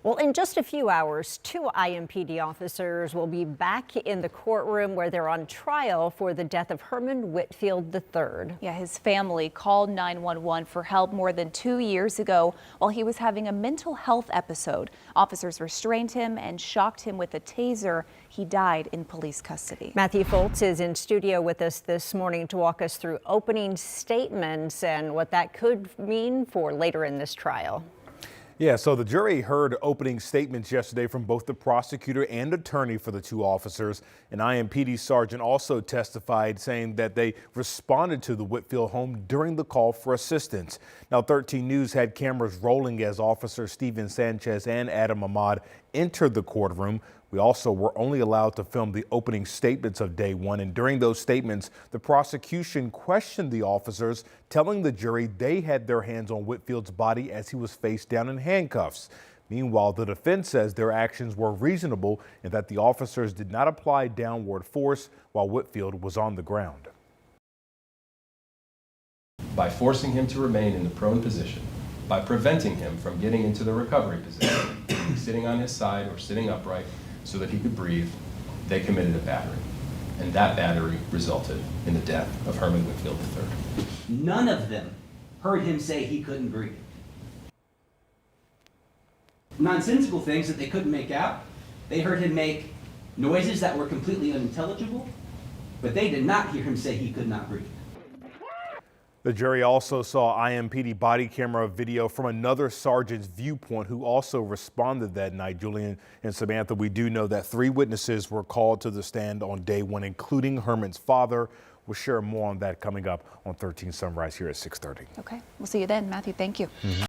Well, in just a few hours, two IMPD officers will be back in the courtroom where they're on trial for the death of Herman Whitfield III. Yeah, his family called 911 for help more than 2 years ago while he was having a mental health episode. Officers restrained him and shocked him with a taser. He died in police custody. Matthew Foltz is in studio with us this morning to walk us through opening statements and what that could mean for later in this trial. Yeah, so the jury heard opening statements yesterday from both the prosecutor and attorney for the two officers. An IMPD sergeant also testified saying that they responded to the Whitfield home during the call for assistance. Now, 13 News had cameras rolling as Officers Sanchez and Ahmad entered the courtroom. We also were only allowed to film the opening statements of day one, and during those statements, the prosecution questioned the officers, telling the jury they had their hands on Whitfield's body as he was face down in handcuffs. Meanwhile, the defense says their actions were reasonable and that the officers did not apply downward force while Whitfield was on the ground. By forcing him to remain in the prone position, by preventing him from getting into the recovery position, sitting on his side or sitting upright, so that he could breathe, they committed a battery. And that battery resulted in the death of Herman Whitfield III. None of them heard him say he couldn't breathe. Nonsensical things that they couldn't make out. They heard him make noises that were completely unintelligible, but they did not hear him say he could not breathe. The jury also saw IMPD body camera video from another sergeant's viewpoint who also responded that night. Julian and Samantha, we do know that 3 witnesses were called to the stand on day one, including Herman's father. We'll share more on that coming up on 13 Sunrise here at 6:30. Okay, we'll see you then. Matthew, thank you.